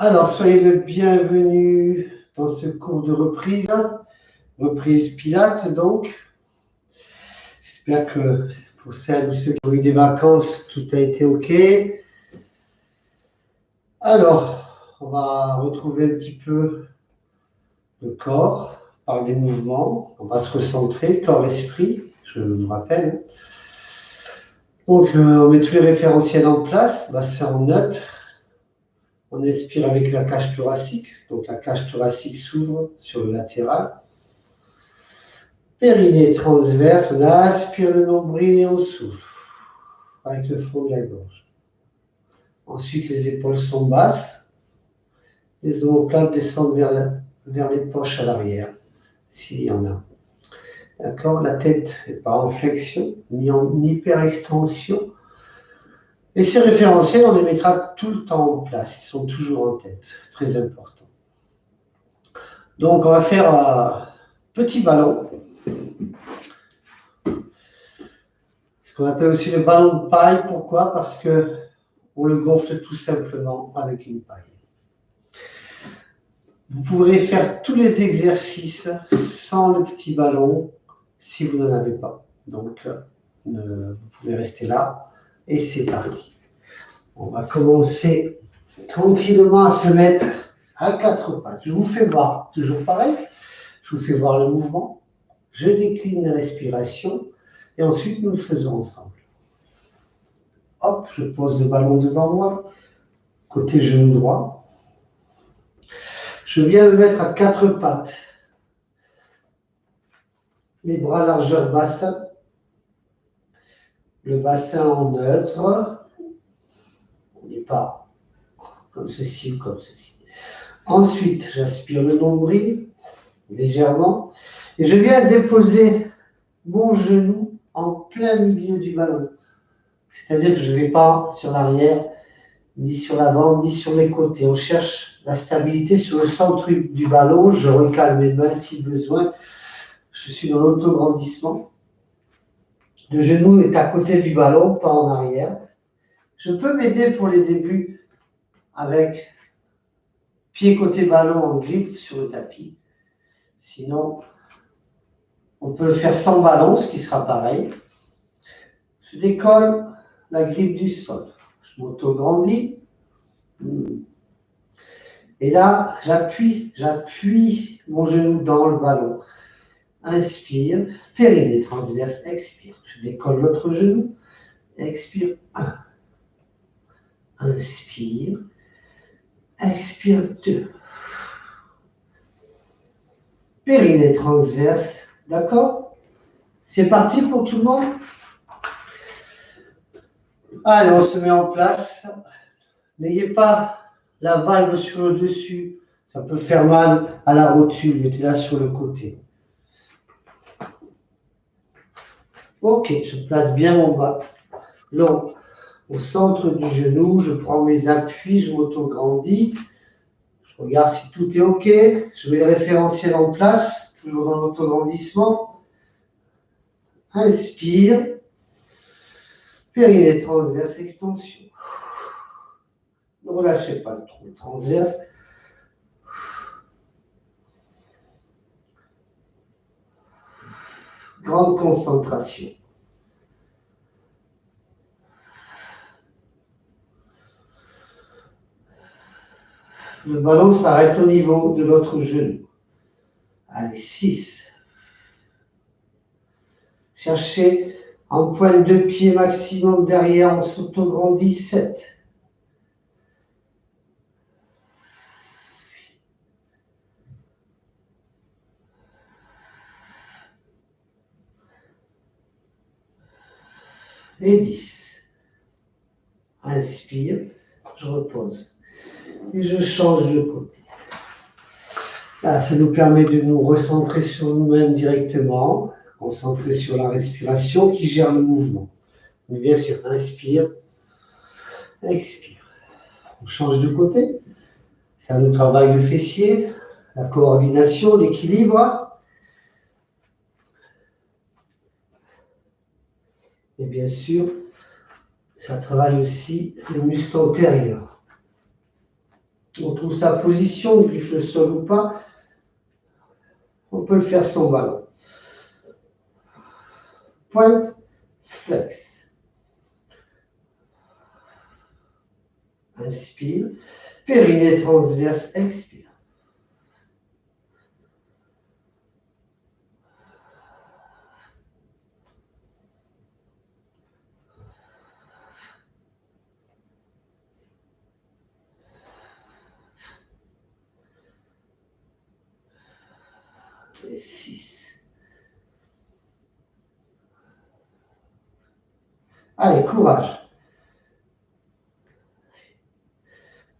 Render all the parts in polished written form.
Alors, soyez le bienvenu dans ce cours de reprise Pilates donc. J'espère que pour celles ou ceux qui ont eu des vacances, tout a été OK. Alors, on va retrouver un petit peu le corps par des mouvements. On va se recentrer, corps-esprit, je vous rappelle. Donc, on met tous les référentiels en place, bassin en neutre. On inspire avec la cage thoracique. Donc, la cage thoracique s'ouvre sur le latéral. Périnée transverse, on aspire le nombril et on souffle avec le fond de la gorge. Ensuite, les épaules sont basses. Les omoplates descendent vers les poches à l'arrière, s'il y en a. D'accord? La tête n'est pas en flexion, ni en hyperextension. Et ces référentiels, on les mettra tout le temps en place. Ils sont toujours en tête. Très important. Donc, on va faire un petit ballon. Ce qu'on appelle aussi le ballon de paille. Pourquoi? Parce qu'on le gonfle tout simplement avec une paille. Vous pourrez faire tous les exercices sans le petit ballon si vous n'en avez pas. Donc, vous pouvez rester là et c'est parti. On va commencer tranquillement à se mettre à quatre pattes. Je vous fais voir, toujours pareil, je vous fais voir le mouvement, je décline la respiration et ensuite nous le faisons ensemble. Hop, je pose le ballon devant moi, côté genou droit. Je viens me mettre à quatre pattes. Les bras largeur bassin. Le bassin en neutre. On n'est pas comme ceci ou comme ceci. Ensuite, j'aspire le nombril légèrement. Et je viens déposer mon genou en plein milieu du ballon. C'est-à-dire que je ne vais pas sur l'arrière, ni sur l'avant, ni sur les côtés. On cherche la stabilité sur le centre du ballon. Je recale mes mains si besoin. Je suis dans l'autograndissement. Le genou est à côté du ballon, pas en arrière. Je peux m'aider pour les débuts avec pied côté ballon en griffe sur le tapis. Sinon, on peut le faire sans ballon, ce qui sera pareil. Je décolle la griffe du sol. Je m'autograndis. Et là, j'appuie mon genou dans le ballon. Inspire, périnée transverse, expire. Je décolle l'autre genou, expire. Inspire, expire 2. Périnée transverse, d'accord? C'est parti pour tout le monde? Allez, on se met en place. N'ayez pas la valve sur le dessus. Ça peut faire mal à la rotule. Mettez-la sur le côté. Ok, je place bien mon bas long au centre du genou. Je prends mes appuis, je m'autograndis. Je regarde si tout est ok. Je mets le référentiel en place, toujours dans l'autograndissement. Inspire. Périnée transverse, extension. Ne relâchez pas le tronc transverse. Grande concentration. Le ballon s'arrête au niveau de l'autre genou. Allez, 6. Cherchez en pointe de pied maximum derrière, on s'autograndit. 7. 10. Inspire, je repose. Et je change de côté. Là, ça nous permet de nous recentrer sur nous-mêmes directement, concentrer sur la respiration qui gère le mouvement. Donc, bien sûr, inspire, expire. On change de côté. Ça nous travaille le fessier, la coordination, l'équilibre. Et bien sûr, ça travaille aussi le muscle antérieur. On trouve sa position, on griffe le sol ou pas. On peut le faire sans ballon. Pointe, flex. Inspire. Périnée transverse, expire. Et 6. Allez, courage.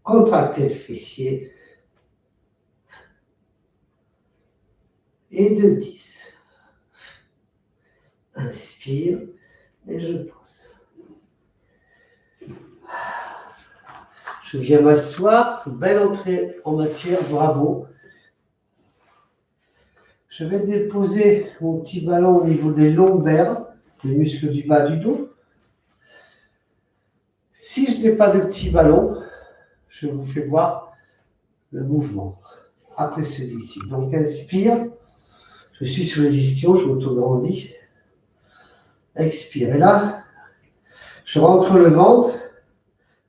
Contractez le fessier. Et de 10. Inspire et je pose. Je viens m'asseoir. Belle entrée en matière, bravo. Je vais déposer mon petit ballon au niveau des lombaires, les muscles du bas du dos. Si je n'ai pas de petit ballon, je vous fais voir le mouvement après celui-ci. Donc inspire, je suis sur les ischions, je m'auto-grandis. Expire. Et là, je rentre le ventre.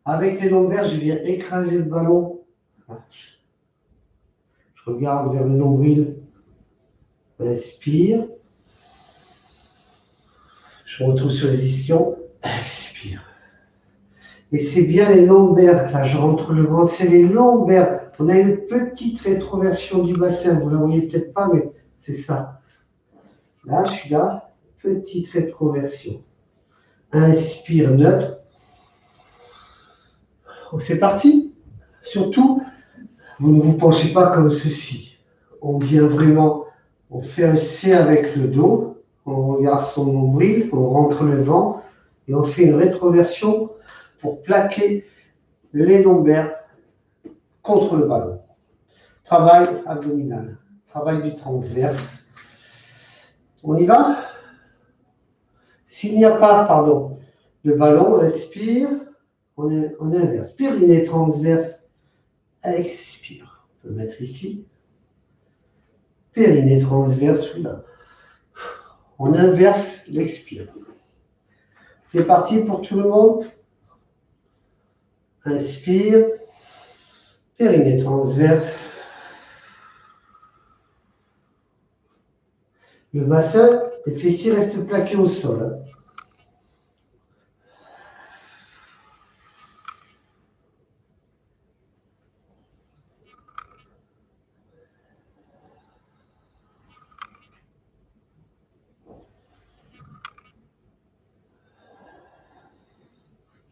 Avec les lombaires, je viens écraser le ballon. Je regarde vers le nombril. Inspire. Je retrouve sur les ischions. Expire. Et c'est bien les lombaires. Là, je rentre le ventre. C'est les lombaires. On a une petite rétroversion du bassin. Vous ne la voyez peut-être pas, mais c'est ça. Là, je suis là. Petite rétroversion. Inspire, neutre. C'est parti. Surtout, vous ne vous penchez pas comme ceci. On vient vraiment, on fait un C avec le dos, on regarde son nombril, on rentre le vent et on fait une rétroversion pour plaquer les lombaires contre le ballon. Travail abdominal, travail du transverse. On y va? S'il n'y a pas, de ballon, inspire, on inverse. Périnée transverse, expire. On peut le mettre ici. Périnée transverse, là. On inverse l'expire. C'est parti pour tout le monde. Inspire. Périnée transverse. Le bassin, les fessiers restent plaqués au sol.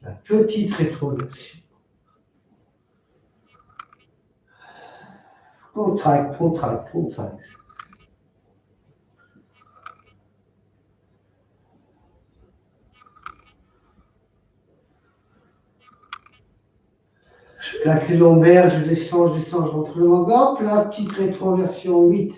La petite rétroversion. Contracte, contracte, contracte. Je plaque les lombaires, je descends, je rentre le menton. La petite rétroversion, 8.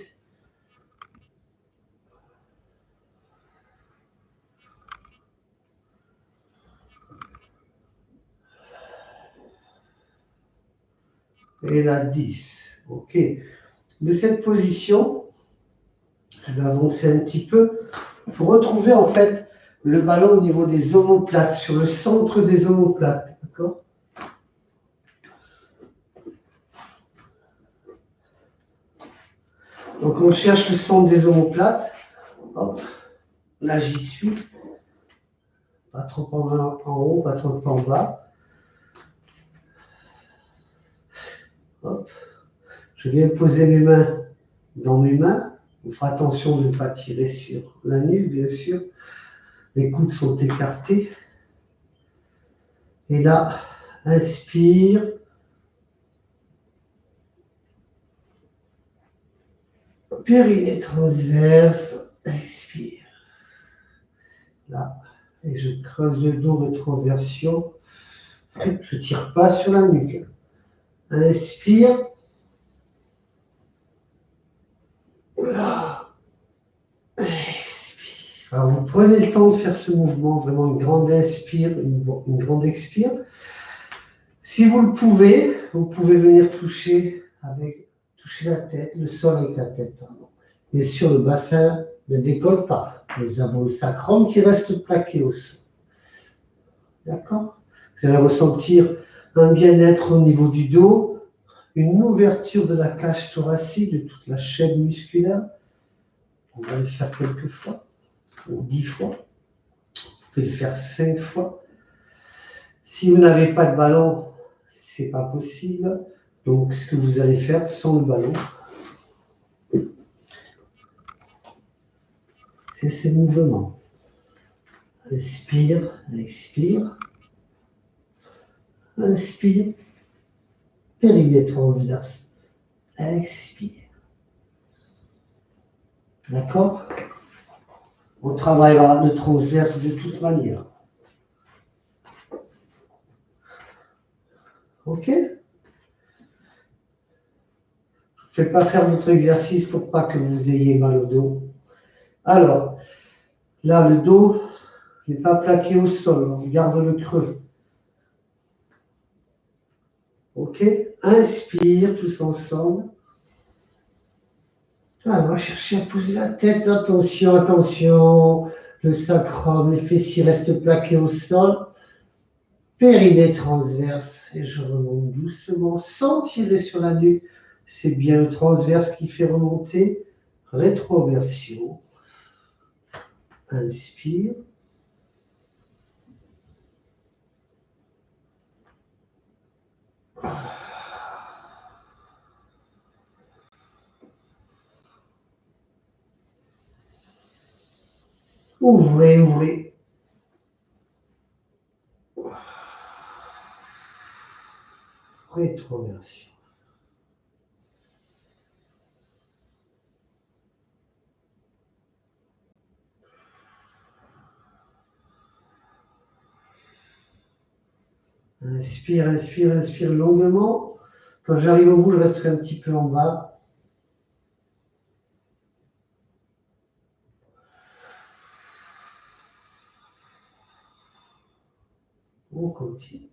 Et la 10. OK. De cette position, je vais avancer un petit peu pour retrouver en fait le ballon au niveau des omoplates, sur le centre des omoplates. D'accord? Donc on cherche le centre des omoplates. Hop. Là j'y suis. Pas trop en haut, pas trop en bas. Hop. Je viens poser mes mains dans mes mains. On fera attention de ne pas tirer sur la nuque, bien sûr. Les coudes sont écartés. Et là, inspire. Périnée transverse. Expire. Là. Et je creuse le dos, rétroversion. Je ne tire pas sur la nuque. Inspire. Là. Expire. Alors vous prenez le temps de faire ce mouvement, vraiment une grande inspire, une grande expire. Si vous le pouvez, vous pouvez venir toucher la tête, le sol avec la tête, pardon. Bien sûr, le bassin ne décolle pas. Nous avons le sacrum qui reste plaqué au sol. D'accord? Vous allez ressentir un bien-être au niveau du dos, une ouverture de la cage thoracique, de toute la chaîne musculaire. On va le faire quelques fois, ou 10 fois. Vous pouvez le faire 5 fois. Si vous n'avez pas de ballon, c'est pas possible. Donc, ce que vous allez faire sans le ballon, c'est ce mouvement. Inspire, expire. Inspire. Périnée transverse. Expire. D'accord? On travaillera le transverse de toute manière. Ok? Je ne fais pas faire notre exercice pour pas que vous ayez mal au dos. Alors, là, le dos n'est pas plaqué au sol. On garde le creux. Ok? Inspire tous ensemble. Ah, on va chercher à poser la tête. Attention, attention. Le sacrum, les fessiers restent plaqués au sol. Périnée transverse. Et je remonte doucement sans tirer sur la nuque. C'est bien le transverse qui fait remonter. Rétroversion. Inspire. Ouvrez, ouvrez. Rétroversion. Inspire, inspire, inspire longuement. Quand j'arrive au bout, je resterai un petit peu en bas. On continue.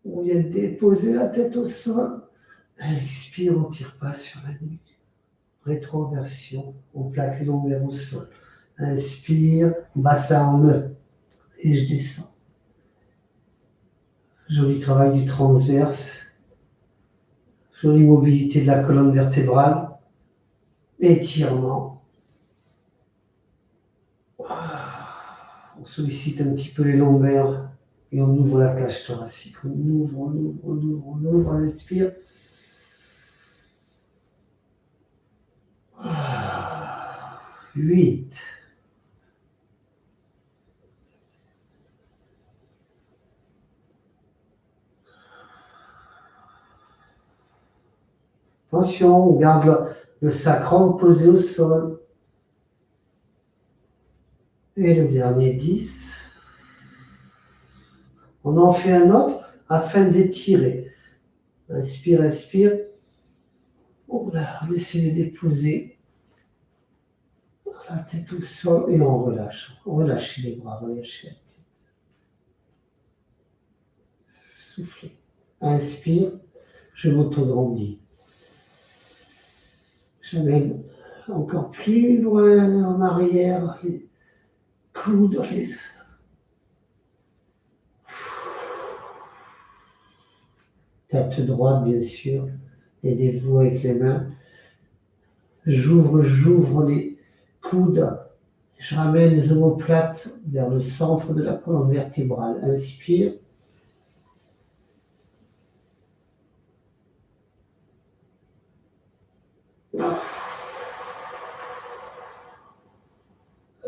On vient de déposer la tête au sol. Expire, on ne tire pas sur la nuque. Rétroversion, on plaque les lombaires au sol. Inspire, bassin en E. Et je descends. Joli travail du transverse. Jolie mobilité de la colonne vertébrale. Étirement. On sollicite un petit peu les lombaires et on ouvre la cage thoracique. On ouvre, on ouvre, on ouvre, on ouvre, on inspire. 8. Attention, on garde le sacrum posé au sol. Et le dernier 10. On en fait un autre afin d'étirer. Inspire, inspire. On laisse déposer la tête au sol et on relâche. On relâche les bras, relâche la tête. Soufflez. Inspire, je m'autograndis. J'amène encore plus loin en arrière, les coudes, les... Tête droite, bien sûr. Aidez-vous avec les mains. J'ouvre les coudes. Je ramène les omoplates vers le centre de la colonne vertébrale. Inspire.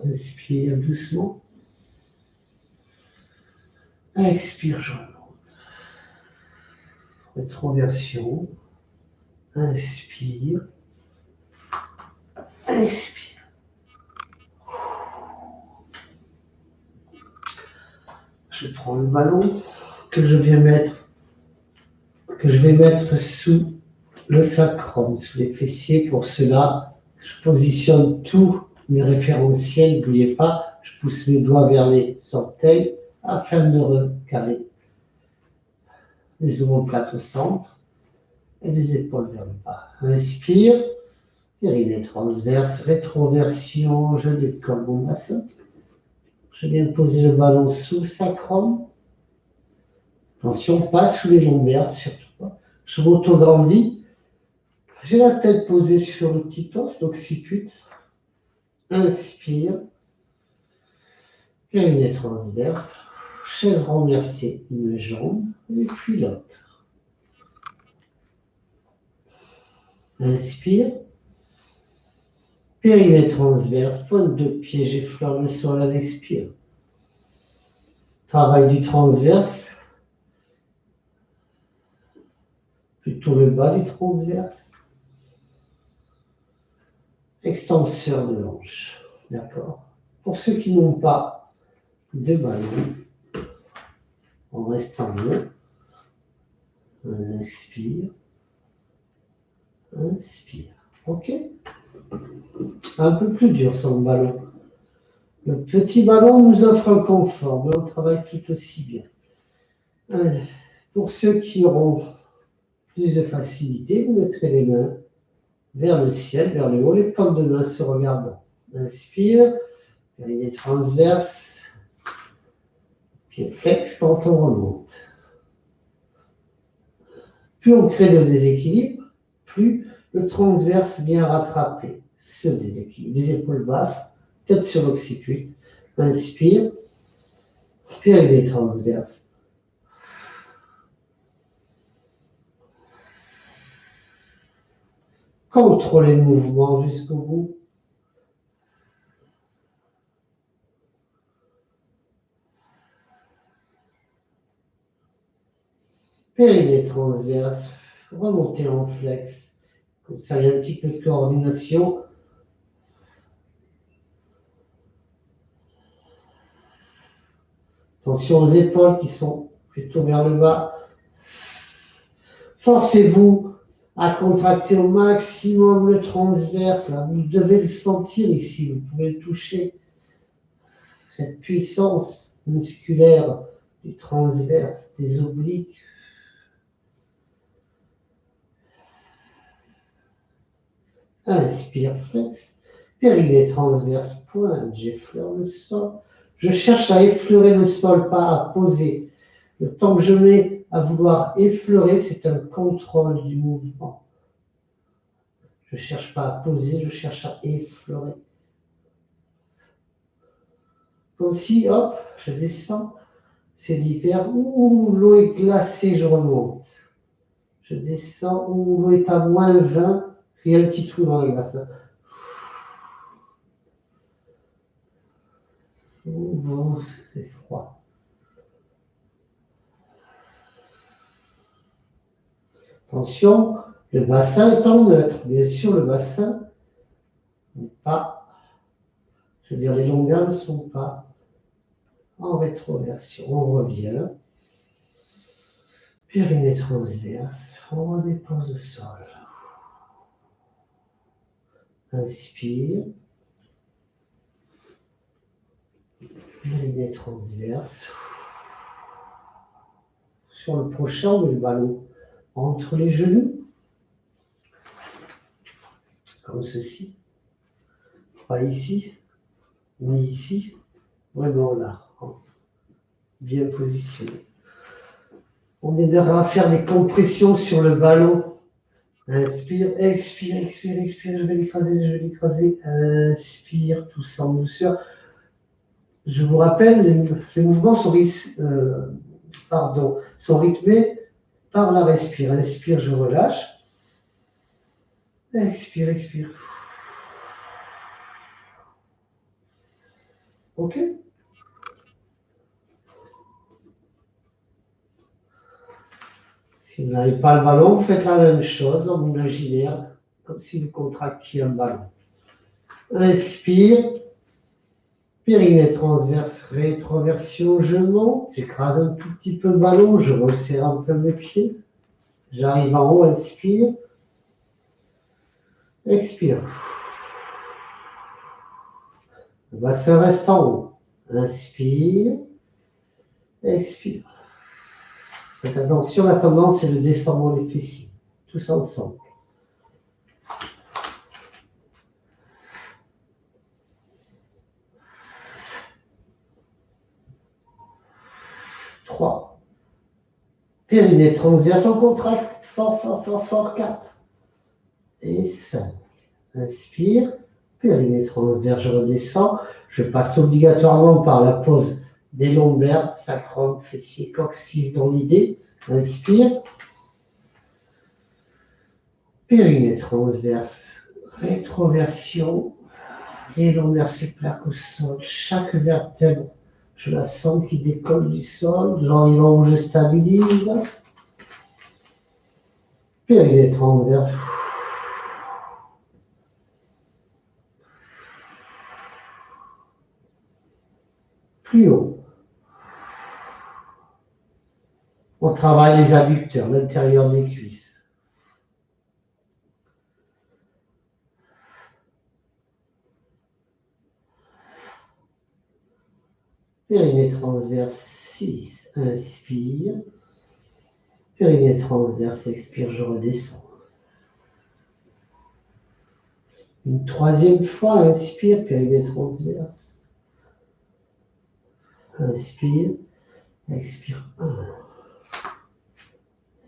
Inspire doucement. Expire, je remonte. Rétroversion. Inspire. Expire. Je prends le ballon que je vais mettre sous le sacrum, sous les fessiers. Pour cela, je positionne tous mes référentiels. N'oubliez pas, je pousse mes doigts vers les orteils afin de recaler. les omoplates au centre et les épaules vers le bas. Inspire, périnée transverse, rétroversion, je décolle mon bassin. Je viens poser le ballon sous le sacrum. Attention, pas sous les lombaires, surtout pas. Je m'auto-grandis. J'ai la tête posée sur le petit os, l'occiput. Inspire. Périnée transverse. Chaise renversée, une jambe, et puis l'autre. Inspire. Périnée transverse, pointe de pied, j'effleure le sol à l'expire. Travail du transverse. Plutôt le bas du transverse. Extenseur de hanche. D'accord. Pour ceux qui n'ont pas de ballon, on reste en haut. On expire. Inspire. OK? Un peu plus dur sans le ballon. Le petit ballon nous offre un confort, mais on travaille tout aussi bien. Pour ceux qui auront plus de facilité, vous mettrez les mains vers le ciel, vers le haut, les paumes de main se regardant. Inspire, périnée transverse, pied flex quand on remonte. Plus on crée de déséquilibre, plus le transverse vient rattraper ce déséquilibre. Les épaules basses, tête sur l'occiput. Inspire, périnée transverse. Contrôlez le mouvement jusqu'au bout. Périnée transverse, remontez en flex. Comme ça, il y a un petit peu de coordination. Attention aux épaules qui sont plutôt vers le bas. Forcez-vous à contracter au maximum le transverse. Là, vous devez le sentir ici, vous pouvez le toucher. Cette puissance musculaire du transverse, des obliques. Inspire, flex. Périnée transverse, pointe, j'effleure le sol. Je cherche à effleurer le sol, pas à poser. Le temps que je mets à vouloir effleurer, c'est un contrôle du mouvement. Je ne cherche pas à poser, je cherche à effleurer. Comme si, hop, je descends, c'est l'hiver, ouh, l'eau est glacée, je remonte. Je descends, ouh, l'eau est à -20, il y a un petit trou dans la glace. Ouh, c'est froid. Attention, le bassin est en neutre. Bien sûr, le bassin n'est pas, je veux dire, les longueurs ne sont pas en rétroversion. On revient. Périnée transverse, on redépose au sol. Inspire. Périnée transverse. Sur le prochain, on met le ballon entre les genoux. Comme ceci. Pas ici, ni ici. Vraiment là. Bien positionné. On aidera à faire des compressions sur le ballon. Inspire, expire, expire, expire. Je vais l'écraser, je vais l'écraser. Inspire, tout ça en douceur. Je vous rappelle, les mouvements sont rythmés par la respire. Inspire, je relâche. Expire, expire. OK? Si vous n'avez pas le ballon, vous faites la même chose en imaginaire, comme si vous contractiez un ballon. Inspire. Périnée transverse, rétroversion, je monte. J'écrase un tout petit peu le ballon, je resserre un peu mes pieds. J'arrive en haut, inspire. Expire. Le bassin reste en haut. Inspire. Expire. Faites attention, la tendance, c'est le descendre les fessiers. Tous ensemble. Trois. Périnée transverse, on contracte. Fort, fort, fort, fort. 4. Et 5. Inspire. Périnée transverse, je redescends. Je passe obligatoirement par la pose des lombaires, sacrum, fessier, coccyx dans l'idée. Inspire. Périnée transverse, rétroversion. Les lombaires se plaquent au sol. Chaque vertèbre, je la sens qui décolle du sol. J'arrive en haut, je stabilise. Périnée transverse. Plus haut. On travaille les adducteurs, l'intérieur des cuisses. Périnée transverse 6. Inspire. Périnée transverse, expire, je redescends. Une troisième fois, inspire, périnée transverse. Inspire, expire. 1.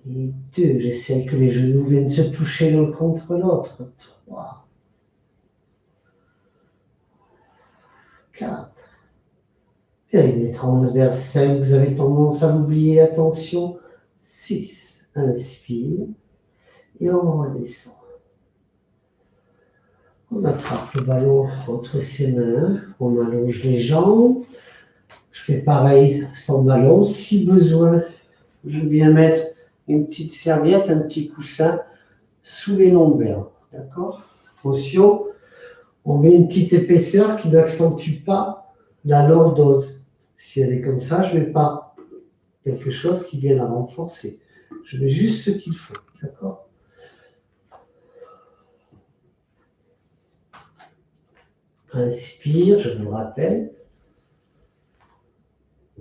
Et 2. J'essaie que les genoux viennent se toucher l'un contre l'autre. 3. 4. Périnée transverse 5. Vous avez tendance à l'oublier, attention. 6. Inspire. Et on redescend. On attrape le ballon entre ses mains. On allonge les jambes. Je fais pareil sans ballon. Si besoin, je viens mettre une petite serviette, un petit coussin sous les lombaires. D'accord? Attention, on met une petite épaisseur qui n'accentue pas la lordose. Si elle est comme ça, je ne mets pas quelque chose qui vient la renforcer. Je mets juste ce qu'il faut. D'accord? Inspire, je vous le rappelle.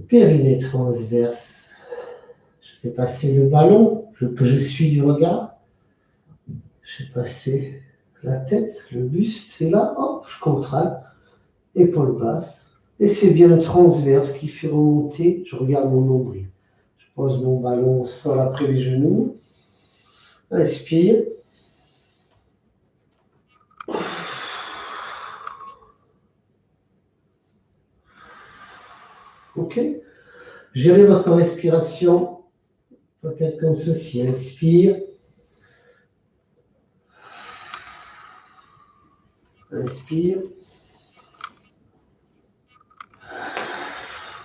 Périnée transverse. Je fais passer le ballon que je suis du regard. Je fais passer la tête, le buste, et là, hop, je contracte, épaule basse. Et c'est bien le transverse qui fait remonter, je regarde mon nombril. Je pose mon ballon au sol après les genoux. Inspire. Ok. Gérez votre respiration peut-être comme ceci. Inspire. Inspire.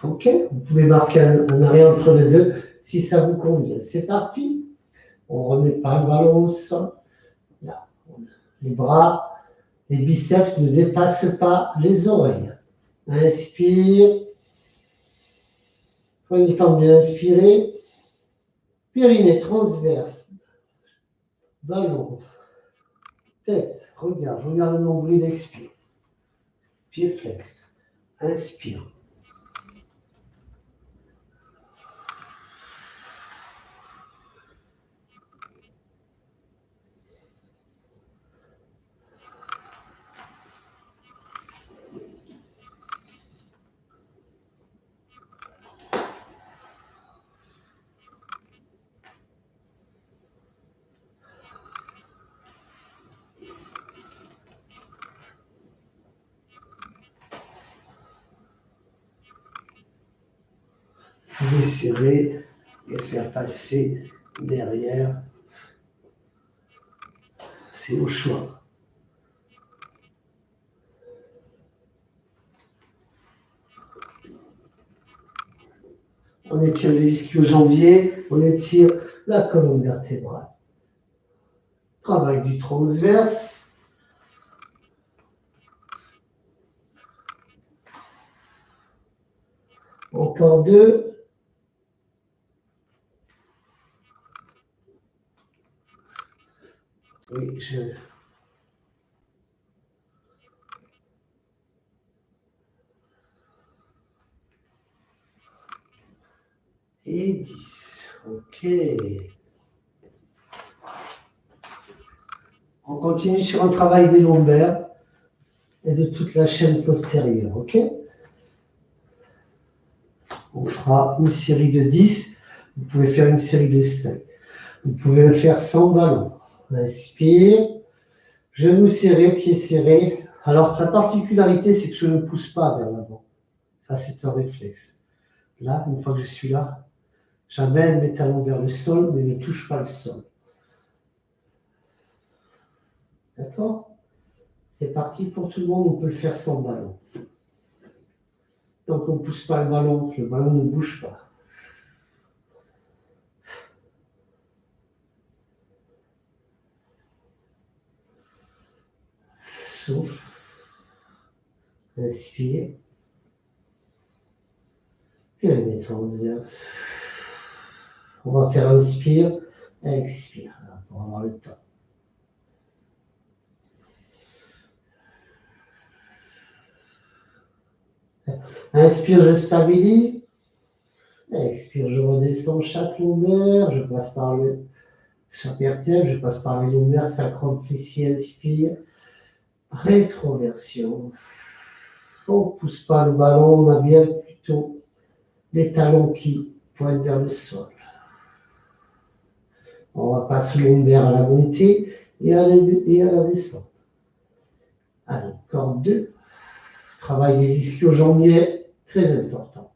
Ok. Vous pouvez marquer un arrêt entre les deux si ça vous convient. C'est parti. On ne remet pas le ballon au sol. Là. Les bras, les biceps ne dépassent pas les oreilles. Inspire. Prenez le temps de bien inspirer. Périnée transverse. Ballon. Tête. Regarde. Je regarde le nombril. Expire. Pied flex. Inspire. Vous pouvez serrer et faire passer derrière. C'est au choix. On étire les ischio-jambiers, on étire la colonne vertébrale. Travail du transverse. Encore 2. Oui, Et 10. Ok. On continue sur un travail des lombaires et de toute la chaîne postérieure. Ok. On fera une série de 10. Vous pouvez faire une série de 5. Vous pouvez le faire sans ballon. Inspire. Genoux serrés, pieds serrés. Alors, la particularité, c'est que je ne pousse pas vers l'avant. Ça, c'est un réflexe. Là, une fois que je suis là, j'amène mes talons vers le sol, mais ne touche pas le sol. D'accord? C'est parti pour tout le monde, on peut le faire sans ballon. Donc, on ne pousse pas le ballon ne bouge pas. Souffle. Inspire. Pyrénées transverse. On va faire inspire, expire, pour avoir le temps. Inspire, je stabilise. Expire, je redescends chaque lombaire. Je passe par chaque vertèbre, je passe par les lombaires, sacrum, fessier, inspire. Rétroversion. On ne pousse pas le ballon, on a bien plutôt les talons qui pointent vers le sol. On va passer lombaire à la montée et à la descente. Allez, corde 2. Travail des ischio-jambiers, très important.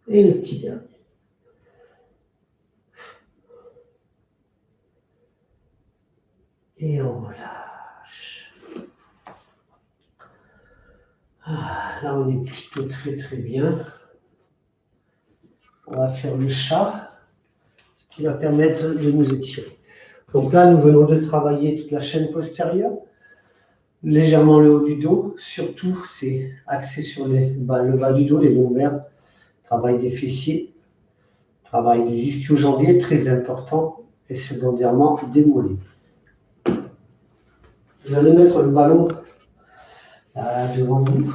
Et le petit dernier. Et on relâche. Là, on est plutôt très très bien. On va faire le chat, ce qui va permettre de nous étirer. Donc là, nous venons de travailler toute la chaîne postérieure, légèrement le haut du dos. Surtout, c'est axé sur le bas du dos, les lombaires. Travail des fessiers, travail des ischio-jambiers, très important. Et secondairement, des mollets. Vous allez mettre le ballon là, devant vous.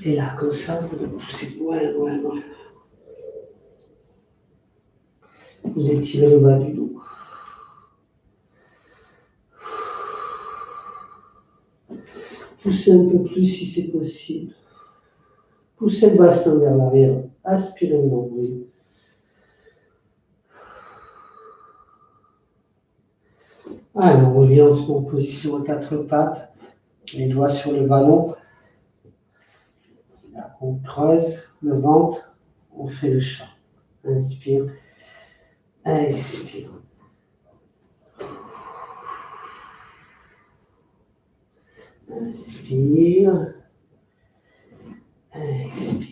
Et là, comme ça, vous le poussez loin, loin, loin. Vous étirez le bas du dos. Poussez un peu plus si c'est possible. Poussez le bassin vers l'arrière. Aspirez le nombril. Allez, on revient en position à quatre pattes. Les doigts sur le ballon. Là, on creuse le ventre. On fait le chat. Inspire. Expire. Inspire. Expire.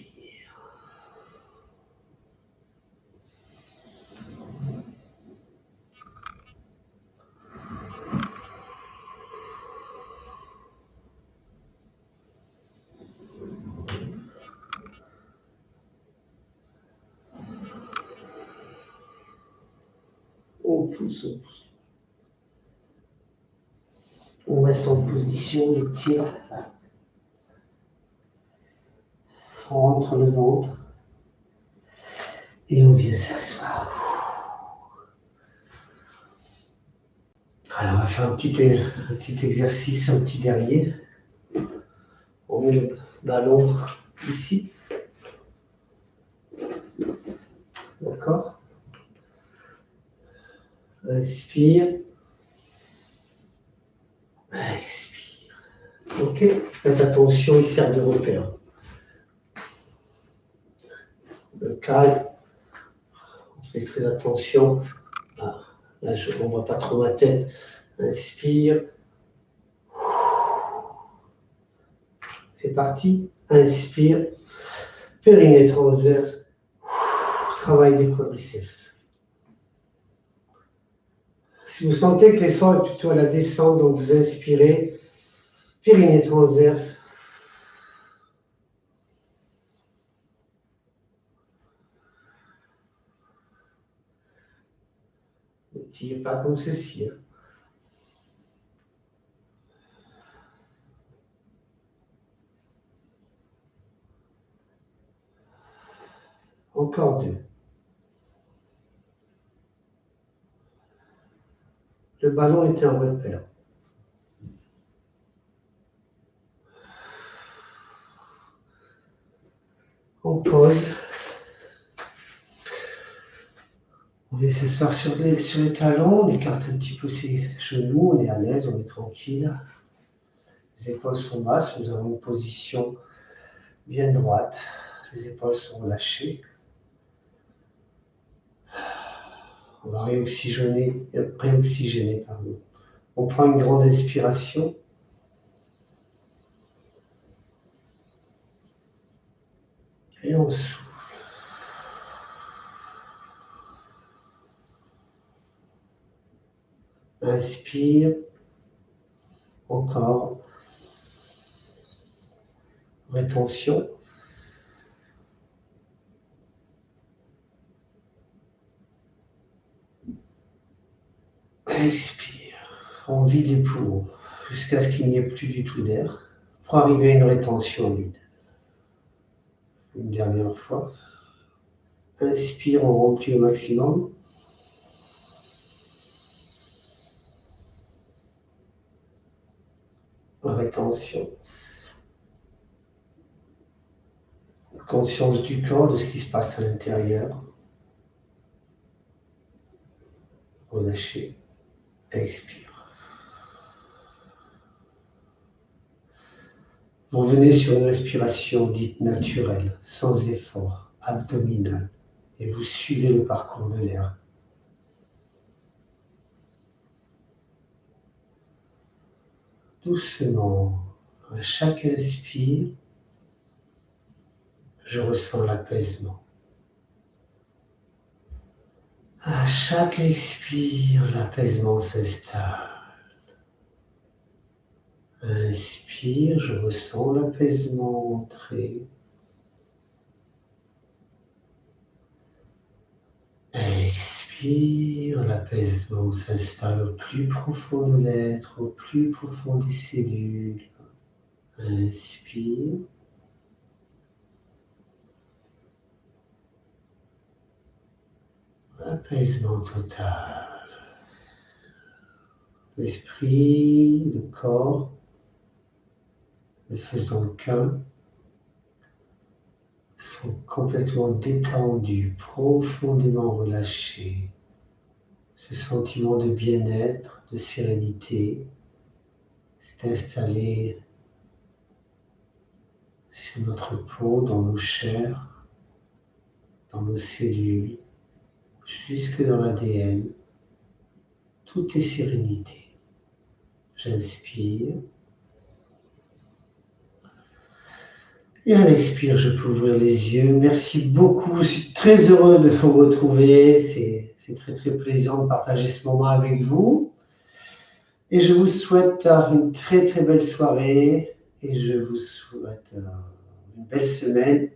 On pousse, on pousse. On reste en position de tir. On rentre le ventre. Et on vient s'asseoir. Alors, on va faire un petit exercice, un petit dernier. On met le ballon ici. D'accord? Inspire. Expire. Ok? Faites attention, il sert de repère. Le calme. On fait très attention. Ah, là, on ne voit pas trop ma tête. Inspire. C'est parti. Inspire. Périnée transverse. Travail des quadriceps. Si vous sentez que l'effort est plutôt à la descente, donc vous inspirez. Périnée transverse. Ne tirez pas comme ceci. Hein. Encore 2. Le ballon était en repère. On pose. On vient s'asseoir sur les talons, on écarte un petit peu ses genoux, on est à l'aise, on est tranquille. Les épaules sont basses, nous avons une position bien droite. Les épaules sont relâchées. On va réoxygéner, pardon. On prend une grande inspiration. Et on souffle. Inspire. Encore. Rétention. Expire. On vide les poumons jusqu'à ce qu'il n'y ait plus du tout d'air pour arriver à une rétention vide. Une dernière fois. Inspire, on remplit au maximum. Rétention. Conscience du corps, de ce qui se passe à l'intérieur. Relâchez. Expire. Vous venez sur une respiration dite naturelle, sans effort, abdominal, et vous suivez le parcours de l'air. Doucement, à chaque inspire, je ressens l'apaisement. À chaque expire, l'apaisement s'installe. Inspire, je ressens l'apaisement entrer. Expire, l'apaisement s'installe au plus profond de l'être, au plus profond des cellules. Inspire. Apaisement total. L'esprit, le corps, ne faisant qu'un, sont complètement détendus, profondément relâchés. Ce sentiment de bien-être, de sérénité s'est installé sur notre peau, dans nos chairs, dans nos cellules, jusque dans l'ADN. Tout est sérénité. J'inspire. Et à l'expire, je peux ouvrir les yeux. Merci beaucoup. Je suis très heureux de vous retrouver. C'est très très plaisant de partager ce moment avec vous. Et je vous souhaite une très très belle soirée. Et je vous souhaite une belle semaine.